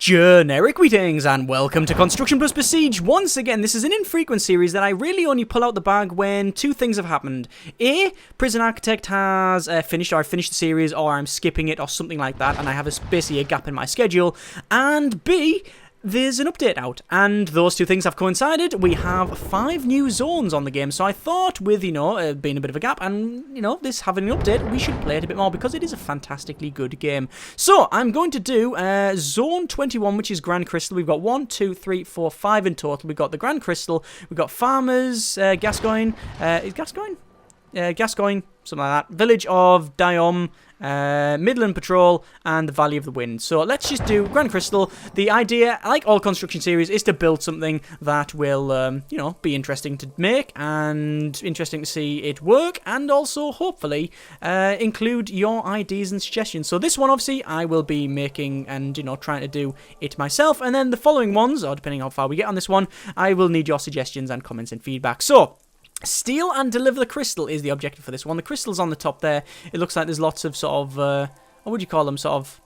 Generic greetings and welcome to Construction plus Besiege. Once again, this is an infrequent series that I really only pull out the bag when two things have happened. A, Prison Architect has finished, or I've finished the series, or I'm skipping it, or something like that, and I have basically a gap in my schedule. And B, there's an update out, and those two things have coincided. We have 5 new zones on the game, so I thought with, being a bit of a gap and, this having an update, we should play it a bit more because it is a fantastically good game. So, I'm going to do Zone 21, which is Grand Crystal. We've got 1, 2, 3, 4, 5 in total. We've got the Grand Crystal, we've got Farmers, Gascoigne, is Gascoigne? Gascoigne, something like that. Village of Diom, Midland Patrol, and the Valley of the Wind. So let's just do Grand Crystal. The idea, like all construction series, is to build something that will, be interesting to make and interesting to see it work, and also hopefully include your ideas and suggestions. So this one, obviously, I will be making and trying to do it myself, and then the following ones, or depending how far we get on this one, I will need your suggestions and comments and feedback. So, steal and deliver the crystal is the objective for this one. The crystal's on the top there. It looks like there's lots of sort of, what would you call them, sort of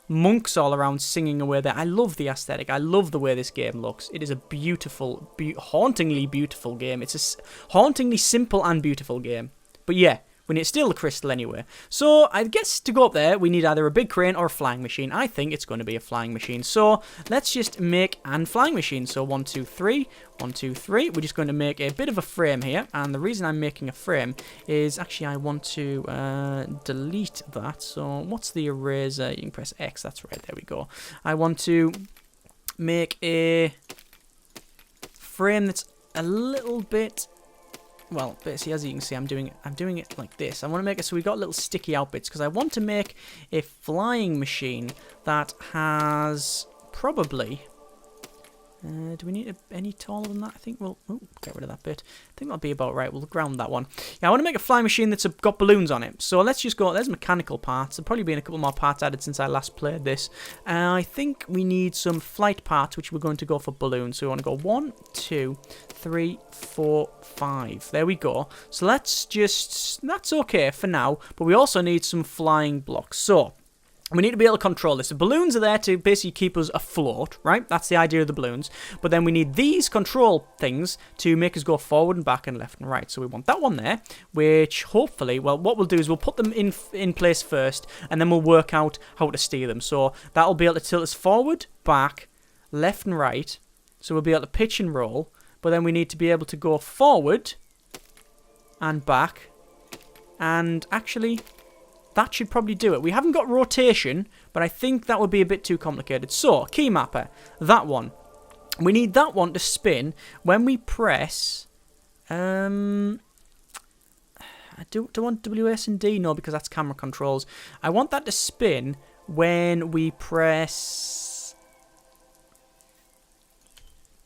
monks all around singing away there. I love the aesthetic. I love the way this game looks. It is a beautiful, hauntingly beautiful game. It's a hauntingly simple and beautiful game. But yeah, we need to steal the crystal anyway. So, I guess to go up there, we need either a big crane or a flying machine. I think it's going to be a flying machine. So, let's just make a flying machine. So, 1, 2, 3. 1, 2, 3. We're just going to make a bit of a frame here. And the reason I'm making a frame is actually I want to delete that. So, what's the eraser? You can press X. That's right. There we go. I want to make a frame that's a little bit... Well, basically, as you can see, I'm doing it like this. I want to make it so we got little sticky out bits because I want to make a flying machine that has probably. Do we need any taller than that? I think we'll get rid of that bit. I think that'll be about right. We'll ground that one. Yeah, I want to make a flying machine that's got balloons on it. So let's just go. There's mechanical parts. There'll probably been a couple more parts added since I last played this. I think we need some flight parts, which we're going to go for balloons. So we want to go 1, 2, 3, 4, 5. There we go. So let's just. That's okay for now. But we also need some flying blocks. So. We need to be able to control this. The balloons are there to basically keep us afloat, right? That's the idea of the balloons. But then we need these control things to make us go forward and back and left and right. So we want that one there, which hopefully, well, what we'll do is we'll put them in place first, and then we'll work out how to steer them. So that'll be able to tilt us forward, back, left and right. So we'll be able to pitch and roll. But then we need to be able to go forward and back. And actually... that should probably do it. We haven't got rotation, but I think that would be a bit too complicated. So, key mapper, that one. We need that one to spin when we press... I don't want WS and D, no, because that's camera controls. I want that to spin when we press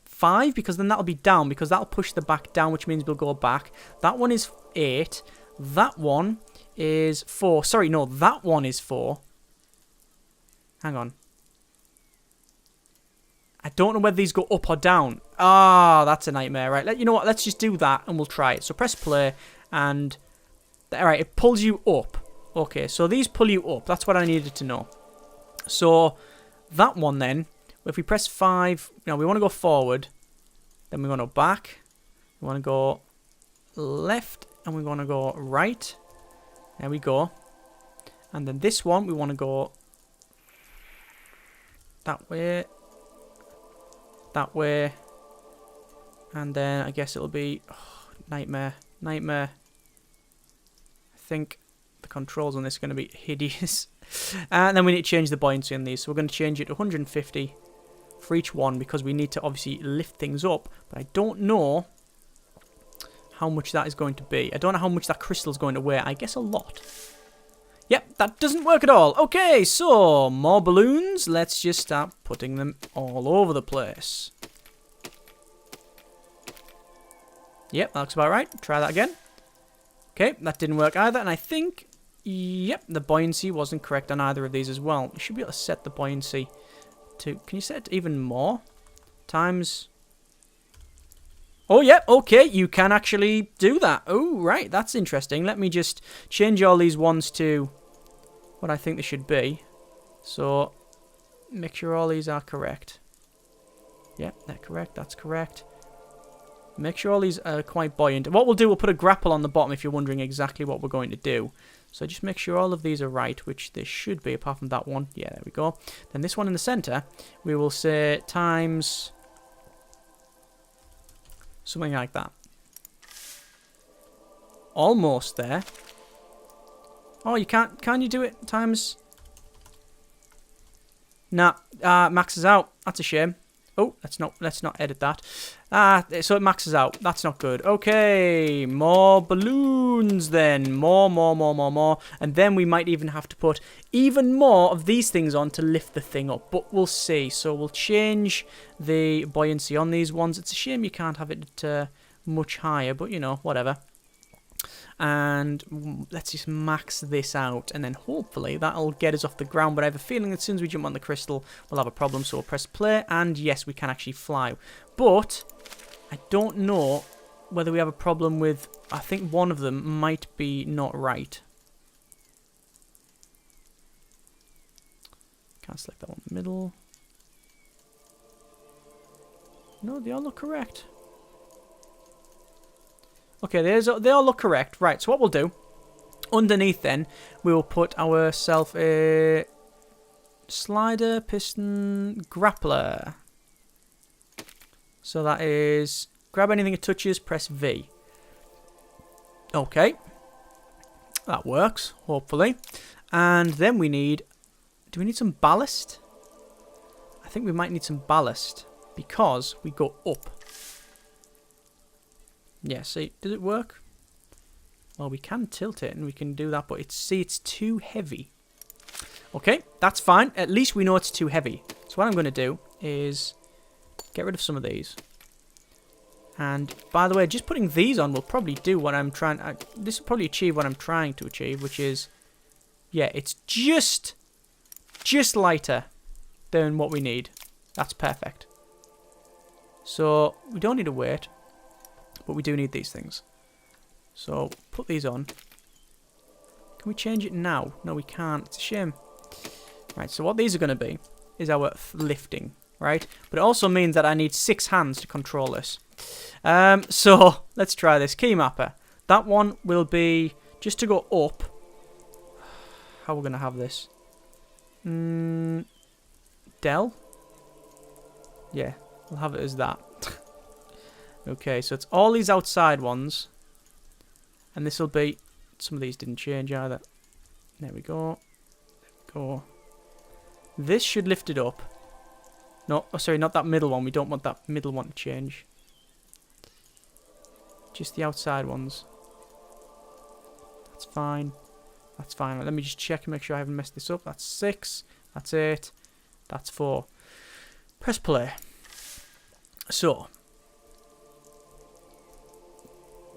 5, because then that'll be down, because that'll push the back down, which means we'll go back. That one is 8. That one... is 4. Sorry, no, that one is 4. Hang on. I don't know whether these go up or down. Ah, that's a nightmare. Right, you know what? Let's just do that and we'll try it. So press play and... alright, it pulls you up. Okay, so these pull you up. That's what I needed to know. So, that one then, if we press 5... we want to go forward. Then we want to go back. We want to go left. And we want to go right. There we go. And then this one, we want to go that way. That way. And then I guess it'll be... nightmare. Nightmare. I think the controls on this are going to be hideous. And then we need to change the buoyancy on these. So we're going to change it to 150 for each one because we need to obviously lift things up. But I don't know... how much that is going to be. I don't know how much that crystal is going to weigh. I guess a lot. Yep, that doesn't work at all. Okay, so more balloons. Let's just start putting them all over the place. Yep, that looks about right. Try that again. Okay, that didn't work either. And I think, yep, the buoyancy wasn't correct on either of these as well. You should be able to set the buoyancy to... can you set it to even more? Times... oh, yeah, okay, you can actually do that. Oh, right, that's interesting. Let me just change all these ones to what I think they should be. So, Make sure all these are correct. Yeah, they're correct. That's correct. Make sure all these are quite buoyant. What we'll do, we'll put a grapple on the bottom if you're wondering exactly what we're going to do. So just make sure all of these are right, which they should be, apart from that one. Yeah, there we go. Then this one in the center, we will say times something like that. Almost there. Oh, you can't. Can you do it times? Nah, maxes out. That's a shame. Oh, let's not edit that. So it maxes out. That's not good. Okay, more balloons then. More. And then we might even have to put even more of these things on to lift the thing up. But we'll see. So we'll change the buoyancy on these ones. It's a shame you can't have it much higher, but you know, whatever. And let's just max this out, and then hopefully that'll get us off the ground. But I have a feeling that as soon as we jump on the crystal, we'll have a problem. So we'll press play, and yes, we can actually fly. But I don't know whether we have a problem with... I think one of them might be not right. Can't select that one in the middle. No, they all look correct. Okay, they all look correct. Right, so what we'll do, underneath then, we will put ourselves a slider, piston, grappler. So that is, grab anything it touches, press V. Okay. That works, hopefully. And then we need, do we need some ballast? I think we might need some ballast because we go up. Yeah, see, does it work? Well, we can tilt it and we can do that, but it's too heavy. Okay, that's fine. At least we know it's too heavy. So what I'm going to do is get rid of some of these. And by the way, just putting these on will probably do what I'm trying... this will probably achieve what I'm trying to achieve, which is... yeah, it's just lighter than what we need. That's perfect. So we don't need a weight. But we do need these things. So, put these on. Can we change it now? No, we can't. It's a shame. Right, so what these are going to be is our lifting, right? But it also means that I need 6 hands to control this. So, let's try this. Key mapper. That one will be just to go up. How are we going to have this? Del? Yeah, we'll have it as that. Okay, so it's all these outside ones. And this will be... some of these didn't change either. There we go. This should lift it up. No, oh, sorry, not that middle one. We don't want that middle one to change. Just the outside ones. That's fine. That's fine. Let me just check and make sure I haven't messed this up. That's 6. That's 8. That's 4. Press play. So...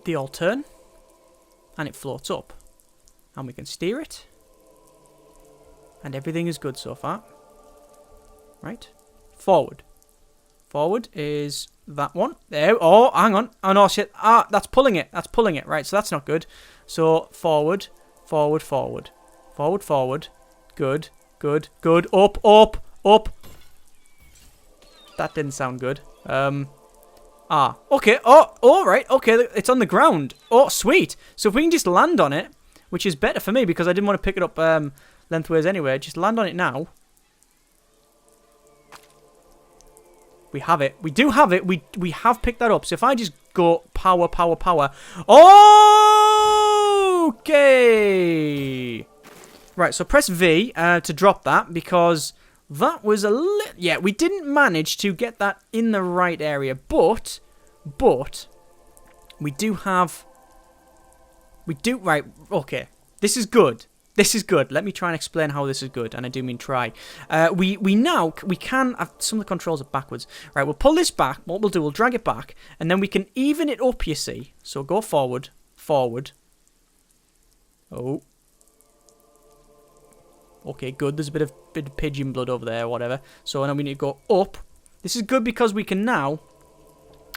they all turn, and it floats up, and we can steer it, and everything is good so far. Right, forward is that one there. Oh, hang on, oh no, shit, that's pulling it, right, so that's not good. So forward, good, up. That didn't sound good. Okay. Oh, right. Okay, it's on the ground. Oh, sweet. So if we can just land on it, which is better for me because I didn't want to pick it up lengthways anyway. Just land on it now. We have it. We do have it. We have picked that up. So if I just go power. Okay. Right, so press V to drop that because... that was a little... yeah, we didn't manage to get that in the right area, but we do have... right, okay. This is good. Let me try and explain how this is good, and I do mean try. We can... some of the controls are backwards. Right, we'll pull this back. What we'll do, we'll drag it back, and then we can even it up, you see. So go forward. Oh. Okay, good. There's a bit of pigeon blood over there, or whatever. So now we need to go up. This is good because we can now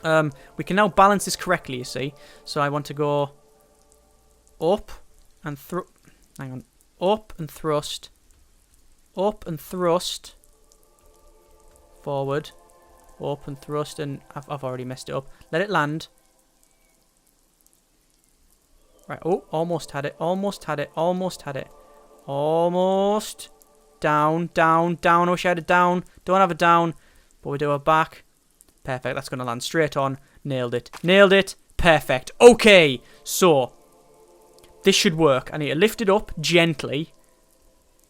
balance this correctly, you see. So I want to go up and hang on. Up and thrust. Forward. Open thrust, and I've already messed it up. Let it land. Right, oh, almost had it, almost had it, almost had it. Almost. Down, down, down. I wish I had a down. Don't have a down, but we do a back. Perfect, that's going to land straight on. Nailed it. Nailed it. Perfect. Okay, so this should work. I need to lift it up gently.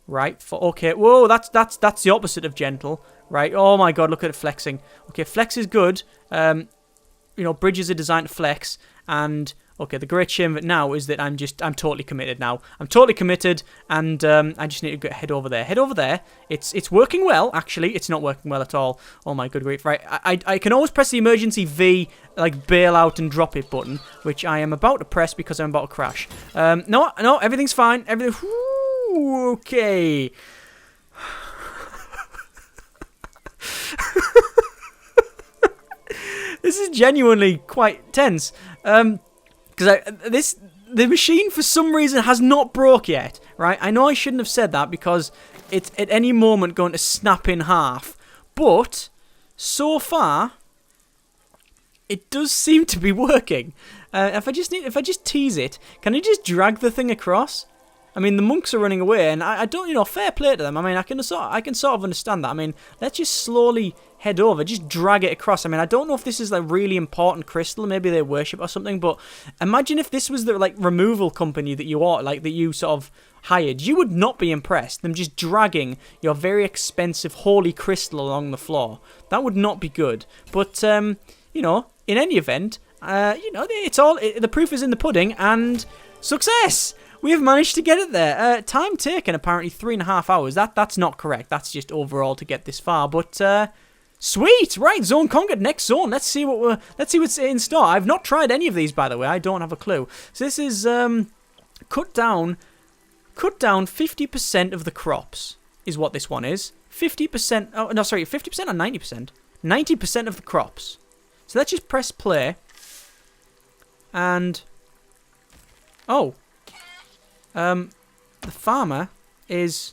Right, okay. Whoa, that's the opposite of gentle. Right, oh my god, look at it flexing. Okay, flex is good. You know, bridges are designed to flex, and okay, the great shame of it now is that I'm totally committed now. I'm totally committed, and I just need to head over there. Head over there. It's working well, actually. It's not working well at all. Oh my good grief. Right, I can always press the emergency V, like bail out and drop it button, which I am about to press because I'm about to crash. No, everything's fine. Everything. Whoo, okay. This is genuinely quite tense. Because the machine for some reason has not broke yet, right? I know I shouldn't have said that because it's at any moment going to snap in half. But so far, it does seem to be working. If I just tease it, can I just drag the thing across? I mean, the monks are running away, and I don't, you know, fair play to them. I mean, I can sort of understand that. I mean, let's just slowly head over, just drag it across. I mean, I don't know if this is like really important crystal, maybe they worship or something, but imagine if this was the like removal company that you sort of hired. You would not be impressed. Them just dragging your very expensive holy crystal along the floor. That would not be good. But you know, in any event, you know, the proof is in the pudding, and success. We have managed to get it there. Time taken, apparently 3.5 hours. That's not correct. That's just overall to get this far. But sweet, right? Zone conquered. Next zone. Let's see what's in store. I've not tried any of these, by the way. I don't have a clue. So this is cut down 50% of the crops is what this one is. 50%. Oh no, sorry, 50% or 90%. 90% of the crops. So let's just press play. And oh. The farmer is,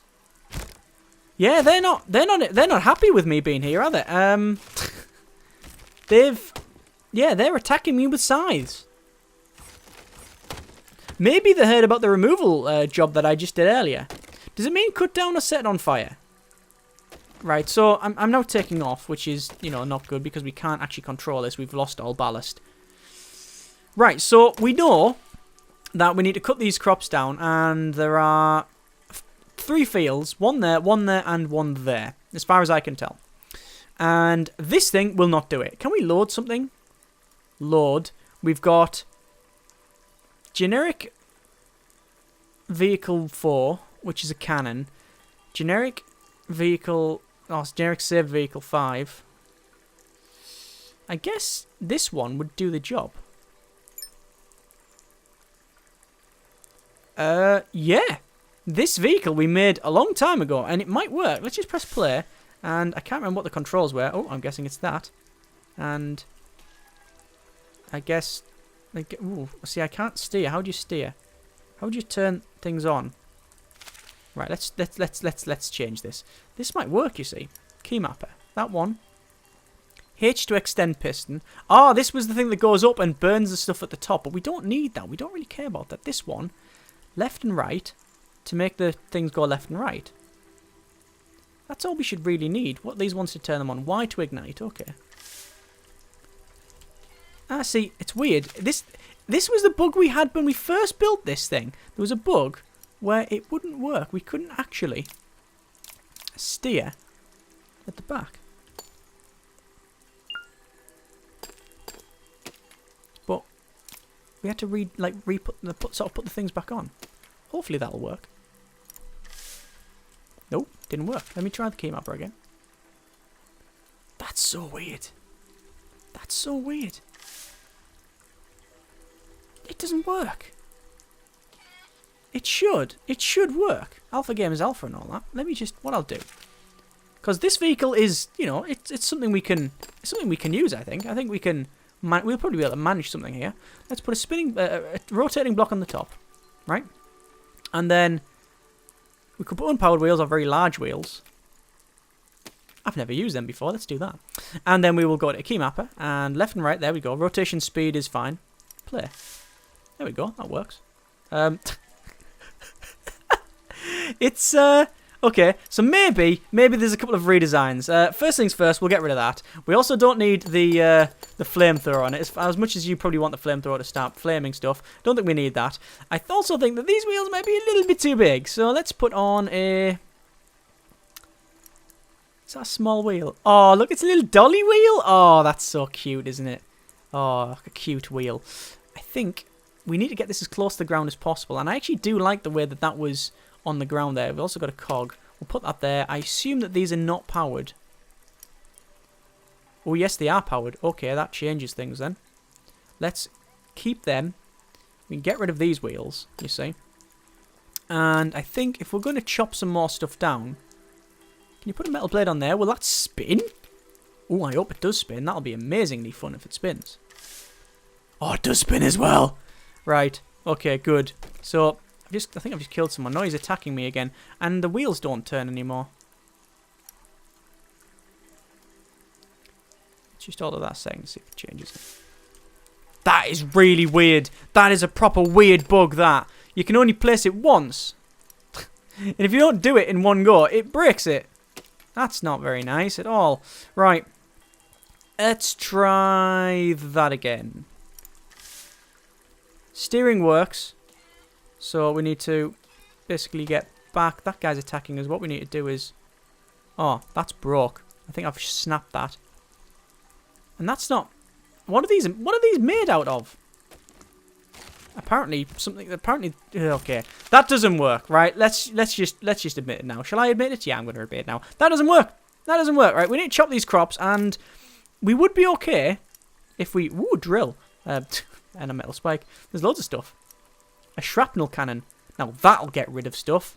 yeah, they're not happy with me being here, are they? They're attacking me with scythes. Maybe they heard about the removal job that I just did earlier. Does it mean cut down or set on fire? Right, so I'm now taking off, which is, you know, not good because we can't actually control this. We've lost all ballast. Right, so we know that we need to cut these crops down, and there are 3 fields, one there, and one there, as far as I can tell. And this thing will not do it. Can we load something? Load. We've got generic vehicle 4, which is a cannon. Generic vehicle, it's generic save vehicle 5. I guess this one would do the job. Yeah. This vehicle we made a long time ago, and it might work. Let's just press play, and I can't remember what the controls were. Oh, I'm guessing it's that. And I guess, like, ooh, see, I can't steer. How do you steer? How do you turn things on? Right, let's change this. This might work, you see. Key mapper. That one. H to extend piston. Ah, this was the thing that goes up and burns the stuff at the top, but we don't need that. We don't really care about that. This one. Left and right to make the things go left and right. That's all we should really need. What these ones to turn them on. Y to ignite. Okay. Ah, see, it's weird. This was the bug we had when we first built this thing. There was a bug where it wouldn't work. We couldn't actually steer at the back. But we had to put the things back on. Hopefully that'll work. Nope, didn't work. Let me try the key mapper again. That's so weird. That's so weird. It doesn't work. It should. It should work. Alpha game is alpha and all that. Let me just, what I'll do. Because this vehicle is, you know, it's something we can, use, I think. I think we can, we'll probably be able to manage something here. Let's put a rotating block on the top. Right? And then we could put unpowered wheels or very large wheels. I've never used them before. Let's do that. And then we will go to key mapper. And left and right. There we go. Rotation speed is fine. Play. There we go. That works. It's, okay. So maybe there's a couple of redesigns. First things first, we'll get rid of that. We also don't need the flamethrower on it. As much as you probably want the flamethrower to start flaming stuff, don't think we need that. I also think that these wheels might be a little bit too big. So let's put on a... Is that a small wheel? Oh, look, it's a little dolly wheel. Oh, that's so cute, isn't it? Oh, a cute wheel. I think we need to get this as close to the ground as possible. And I actually do like the way that that was on the ground there. We've also got a cog. We'll put that there. I assume that these are not powered. Oh, yes, they are powered. Okay, that changes things then. Let's keep them. We can get rid of these wheels, you see. And I think if we're going to chop some more stuff down... Can you put a metal blade on there? Will that spin? Oh, I hope it does spin. That'll be amazingly fun if it spins. Oh, it does spin as well. Right. Okay, good. So, I think I've just killed someone. No, he's attacking me again. And the wheels don't turn anymore. Let's just order that second, see if it changes it. That is really weird. That is a proper weird bug, that. You can only place it once. And if you don't do it in one go, it breaks it. That's not very nice at all. Right. Let's try that again. Steering works. So we need to basically get back. That guy's attacking us. What we need to do is... Oh, that's broke. I think I've snapped that. And that's not... What are these made out of? Apparently something. Apparently, okay, that doesn't work, right? Let's just admit it now. Shall I admit it? Yeah, I'm going to admit it now. That doesn't work. That doesn't work, right? We need to chop these crops, and we would be okay if we drill and a metal spike. There's loads of stuff. A shrapnel cannon. Now that'll get rid of stuff.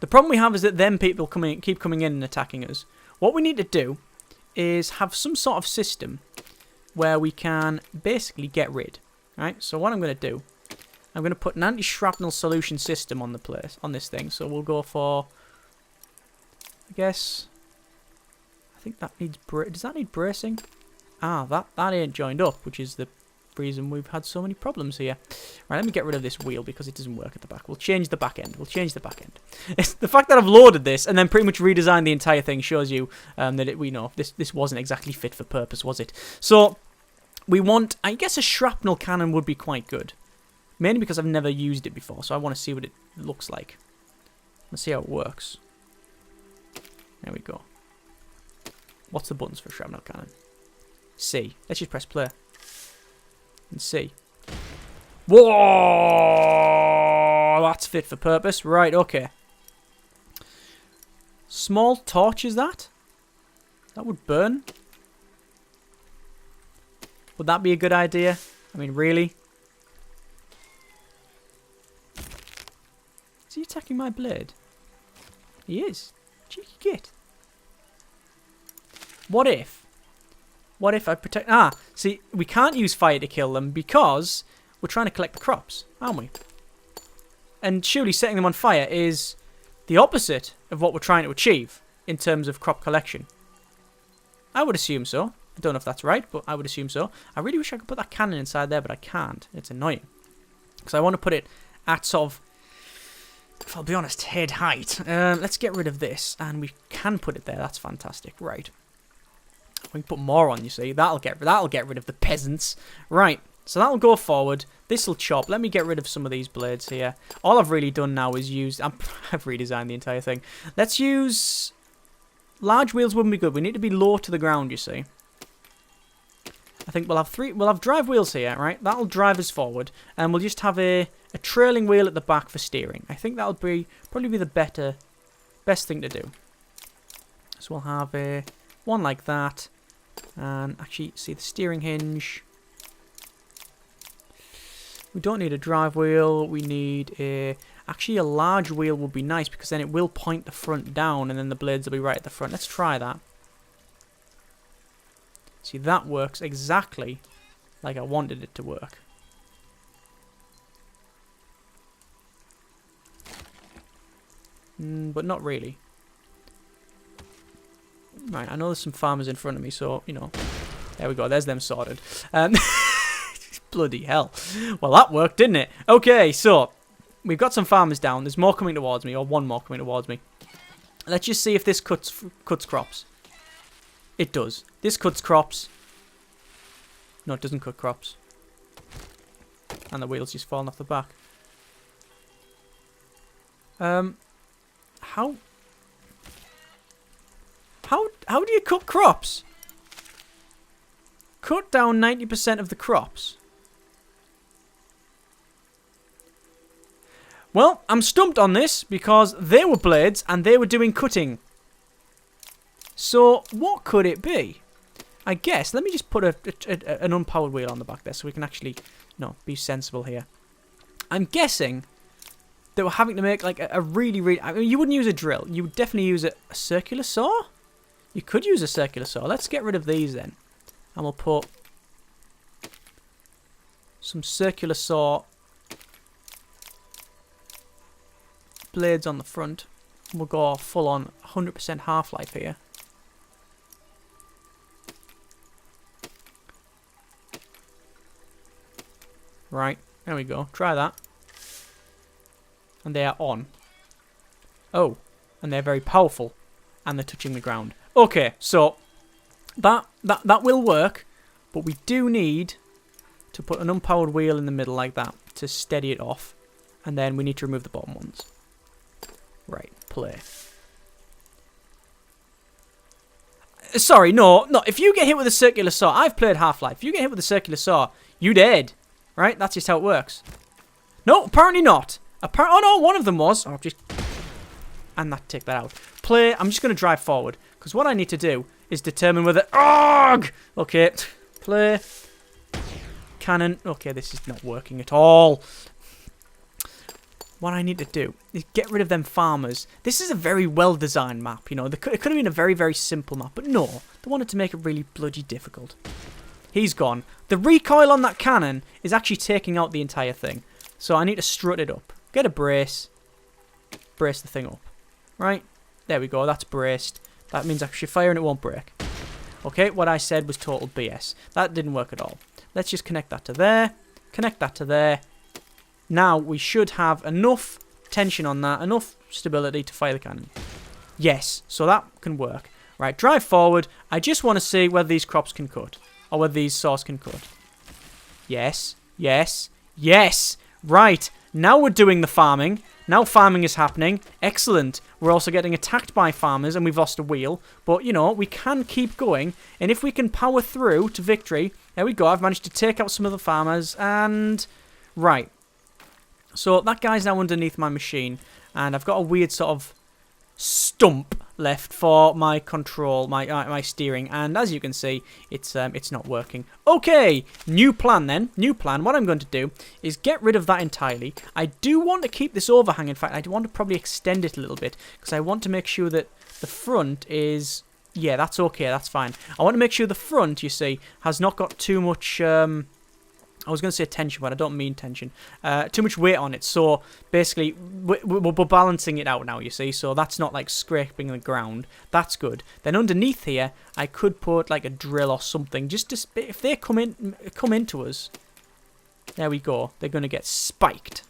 The problem we have is that them people keep coming in and attacking us. What we need to do is have some sort of system where we can basically get rid. Right, so what I'm going to do, I'm going to put an anti-shrapnel solution system on this thing. So we'll go for, I guess, I think that needs, does that need bracing? Ah, that ain't joined up, which is the reason we've had so many problems here. Right, let me get rid of this wheel because it doesn't work at the back. We'll change the back end. It's the fact that I've loaded this and then pretty much redesigned the entire thing shows you that we know this wasn't exactly fit for purpose, was it? So... We want, I guess a shrapnel cannon would be quite good. Mainly because I've never used it before, so I want to see what it looks like. Let's see how it works. There we go. What's the buttons for shrapnel cannon? C. Let's just press play. And C. Whoa! That's fit for purpose. Right, okay. Small torch, is that? That would burn. Would that be a good idea? I mean, really? Is he attacking my blade? He is. Cheeky git. What if I protect... Ah, see, we can't use fire to kill them because we're trying to collect the crops, aren't we? And surely setting them on fire is the opposite of what we're trying to achieve in terms of crop collection. I would assume so. I don't know if that's right, but I would assume so. I really wish I could put that cannon inside there, but I can't. It's annoying. Because I want to put it at sort of, if I'll be honest, head height. Let's get rid of this, and we can put it there. That's fantastic. Right. We can put more on, you see. That'll get rid of the peasants. Right. So that'll go forward. This will chop. Let me get rid of some of these blades here. All I've really done now is use... I've redesigned the entire thing. Let's use... Large wheels wouldn't be good. We need to be low to the ground, you see. I think we'll have drive wheels here, right? That'll drive us forward, and we'll just have a trailing wheel at the back for steering. I think that'll probably be the best thing to do. So we'll have one like that, and actually see the steering hinge. We don't need a drive wheel. We need actually a large wheel would be nice because then it will point the front down, and then the blades will be right at the front. Let's try that. See, that works exactly like I wanted it to work. But not really. Right, I know there's some farmers in front of me, so, you know. There we go, there's them sorted. Bloody hell. Well, that worked, didn't it? Okay, so, we've got some farmers down. There's more coming towards me, or one more coming towards me. Let's just see if this cuts crops. It does. This cuts crops. No, it doesn't cut crops. And the wheel's just falling off the back. How do you cut crops? Cut down 90% of the crops. Well, I'm stumped on this because they were blades and they were doing cutting. So, what could it be? I guess, let me just put an unpowered wheel on the back there so we can actually, be sensible here. I'm guessing they were having to make like a really, I mean, you wouldn't use a drill. You would definitely use a circular saw. You could use a circular saw. Let's get rid of these then. And we'll put some circular saw blades on the front. We'll go full on 100% half-life here. Right, there we go. Try that. And they are on. Oh, and they're very powerful. And they're touching the ground. Okay, so that will work, but we do need to put an unpowered wheel in the middle like that to steady it off. And then we need to remove the bottom ones. Right, play. Sorry, no. If you get hit with a circular saw, I've played Half-Life. If you get hit with a circular saw, you dead. Right? That's just how it works. No, apparently not. Oh no, one of them was. Oh, just... And that take that out. Play. I'm just going to drive forward. Because what I need to do is determine whether... Arrgh! Okay. Play. Cannon. Okay, this is not working at all. What I need to do is get rid of them farmers. This is a very well-designed map, you know. It could have been a very, very simple map. But no, they wanted to make it really bloody difficult. He's gone. The recoil on that cannon is actually taking out the entire thing. So I need to strut it up. Get a brace. Brace the thing up. Right? There we go. That's braced. That means I should fire and it won't break. Okay, what I said was total BS. That didn't work at all. Let's just connect that to there. Connect that to there. Now we should have enough tension on that. Enough stability to fire the cannon. Yes. So that can work. Right, drive forward. I just want to see whether these crops can cut. Or whether these saws can cut. Yes. Yes. Yes. Right. Now we're doing the farming. Now farming is happening. Excellent. We're also getting attacked by farmers and we've lost a wheel. But, you know, we can keep going. And if we can power through to victory... There we go. I've managed to take out some of the farmers. And... Right. So that guy's now underneath my machine. And I've got a weird sort of stump left for my control, my steering, and as you can see, it's not working. Okay, new plan then. New plan. What I'm going to do is get rid of that entirely. I do want to keep this overhang. In fact, I do want to probably extend it a little bit because I want to make sure that the front is... Yeah, that's okay. That's fine. I want to make sure the front, you see, has not got too much... I was going to say tension, but I don't mean tension. Too much weight on it. So, basically, we're balancing it out now, you see. So, that's not, like, scraping the ground. That's good. Then underneath here, I could put, like, a drill or something. Just to... If they come into us... There we go. They're going to get spiked.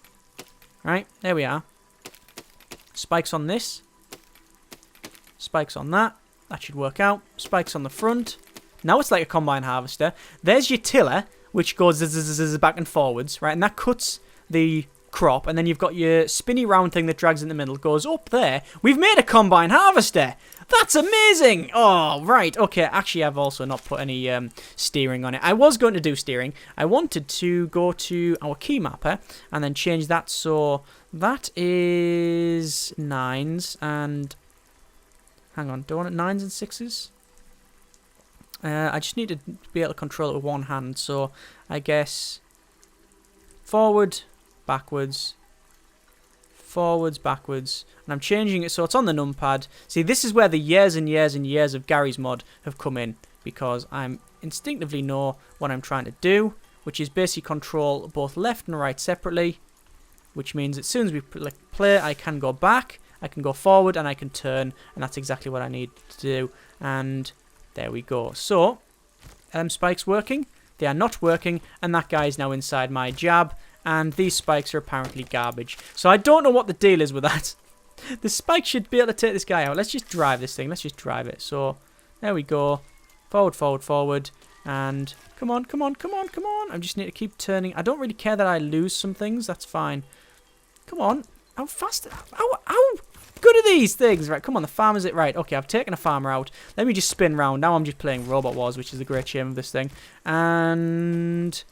Right? There we are. Spikes on this. Spikes on that. That should work out. Spikes on the front. Now it's like a combine harvester. There's your tiller, which goes back and forwards, right? And that cuts the crop. And then you've got your spinny round thing that drags in the middle, goes up there. We've made a combine harvester. That's amazing. Oh, right. Okay, actually, I've also not put any steering on it. I was going to do steering. I wanted to go to our key mapper and then change that. So that is 9s and... Hang on, do I want it 9s and 6s? I just need to be able to control it with one hand, so I guess forward, backwards, forwards, backwards, and I'm changing it so it's on the numpad. See, this is where the years and years and years of Gary's mod have come in, because I instinctively know what I'm trying to do, which is basically control both left and right separately, which means as soon as we play, I can go back, I can go forward, and I can turn, and that's exactly what I need to do. And there we go. So, spikes working? They are not working, and that guy is now inside my jab, and these spikes are apparently garbage. So I don't know what the deal is with that. The spike should be able to take this guy out. Let's just drive this thing. Let's just drive it. So, there we go. Forward, forward, forward. And come on, come on, come on, come on. I just need to keep turning. I don't really care that I lose some things. That's fine. Come on. How fast? How good are these things? Right, come on. The farmer's it. Right, okay, I've taken a farmer out. Let me just spin round. Now I'm just playing Robot Wars, which is the great shame of this thing. And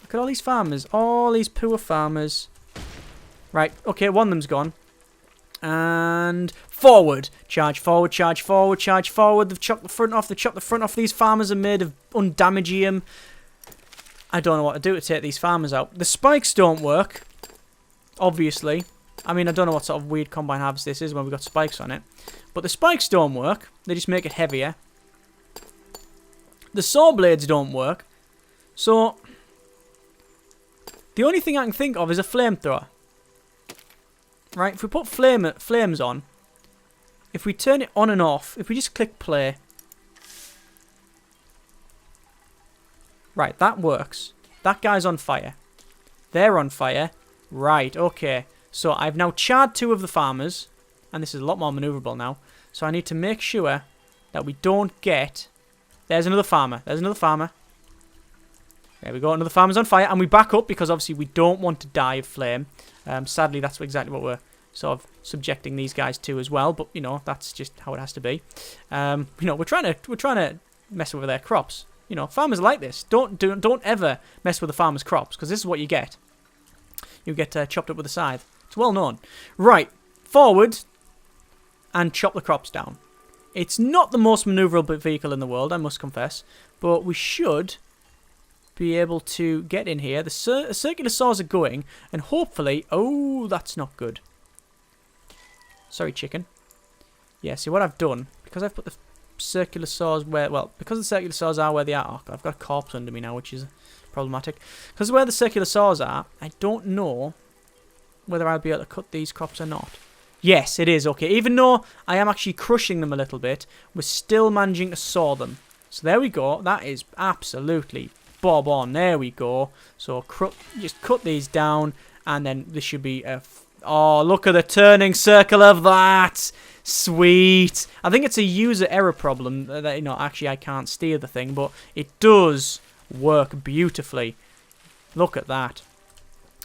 look at all these farmers. All these poor farmers. Right, okay, one of them's gone. And forward. Charge forward, charge forward, charge forward. They've chopped the front off. They've chopped the front off. These farmers are made of undamagium. I don't know what to do to take these farmers out. The spikes don't work. Obviously. I mean, I don't know what sort of weird combine harvest this is when we've got spikes on it. But the spikes don't work. They just make it heavier. The saw blades don't work. So, the only thing I can think of is a flamethrower. Right, if we put flames on, if we turn it on and off, if we just click play. Right, that works. That guy's on fire. They're on fire. Right, okay. So I've now charred 2 of the farmers, and this is a lot more maneuverable now. So I need to make sure that we don't get... There's another farmer. There's another farmer. There we go. Another farmer's on fire, and we back up because obviously we don't want to die of flame. Sadly, that's exactly what we're sort of subjecting these guys to as well. But you know, that's just how it has to be. You know, we're trying to mess with their crops. You know, farmers like this. Don't ever mess with the farmers' crops because this is what you get. You get chopped up with a scythe. It's well known. Right, forward and chop the crops down. It's not the most maneuverable vehicle in the world, I must confess, but we should be able to get in here. The circular saws are going, and hopefully... Oh, that's not good. Sorry, chicken. Yeah, see what I've done, because I've put the circular saws where... Well, because the circular saws are where they are... Oh, I've got a corpse under me now, which is problematic. Because where the circular saws are, I don't know whether I'll be able to cut these crops or not. Yes, it is, okay. Even though I am actually crushing them a little bit, we're still managing to saw them. So there we go. That is absolutely bob on. There we go. So just cut these down, and then this should be a... Oh, look at the turning circle of that. Sweet. I think it's a user error problem that, you know, actually I can't steer the thing, but it does work beautifully. Look at that.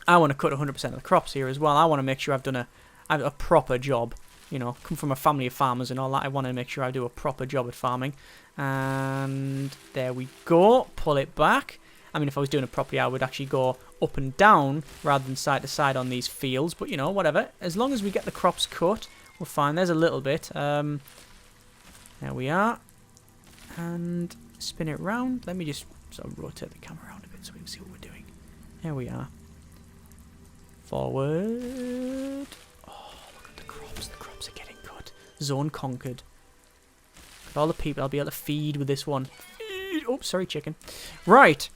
I want to cut 100% of the crops here as well. I want to make sure I've done a proper job. You know, come from a family of farmers and all that. I want to make sure I do a proper job at farming. And there we go. Pull it back. I mean, if I was doing it properly, I would actually go up and down rather than side to side on these fields. But, you know, whatever. As long as we get the crops cut, we're fine. There's a little bit. There we are. And spin it round. Let me just sort of rotate the camera around a bit so we can see what we're doing. There we are. Forward. Oh, look at the crops. The crops are getting cut. Zone conquered. Look at all the people I'll be able to feed with this one. Oh, sorry, chicken. Right.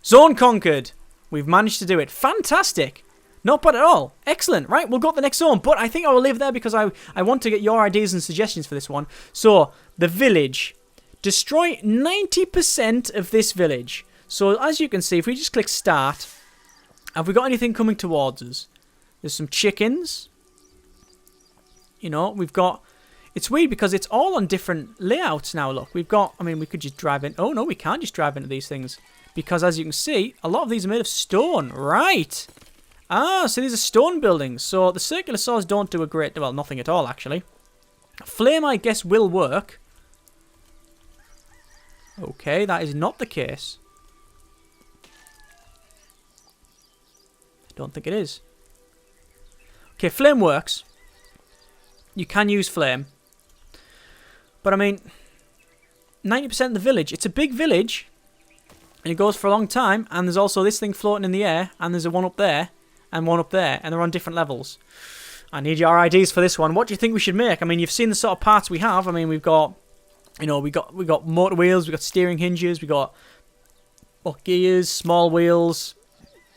Zone conquered. We've managed to do it. Fantastic. Not bad at all. Excellent. Right, we'll go to the next zone. But I think I will leave there because I want to get your ideas and suggestions for this one. So, the village. Destroy 90% of this village. So, as you can see, if we just click start, have we got anything coming towards us? There's some chickens. You know, we've got... It's weird because it's all on different layouts now, look. We've got... I mean, we could just drive in... Oh, no, we can't just drive into these things. Because, as you can see, a lot of these are made of stone. Right. Ah, so these are stone buildings. So, the circular saws don't do a great... Well, nothing at all, actually. Flame, I guess, will work. Okay, that is not the case. I don't think it is. Okay, flame works. You can use flame. But, I mean, 90% of the village. It's a big village. And it goes for a long time. And there's also this thing floating in the air. And there's a one up there. And one up there. And they're on different levels. I need your ideas for this one. What do you think we should make? I mean, you've seen the sort of parts we have. I mean, we've got... You know, we got motor wheels. We've got steering hinges. We've got gears, small wheels,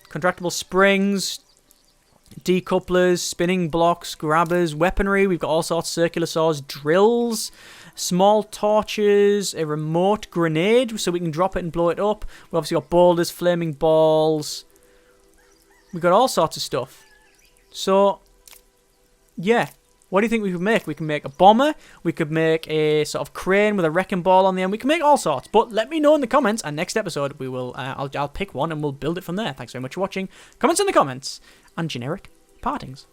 contractible springs, decouplers, spinning blocks, grabbers, weaponry. We've got all sorts of circular saws, drills. small torches, a remote grenade so we can drop it and blow it up. We've obviously got boulders, flaming balls. We've got all sorts of stuff. So, yeah. What do you think we could make? We can make a bomber. We could make a sort of crane with a wrecking ball on the end. We can make all sorts. But let me know in the comments. And next episode, we will. I'll pick one and we'll build it from there. Thanks very much for watching. Comments in the comments. And generic partings.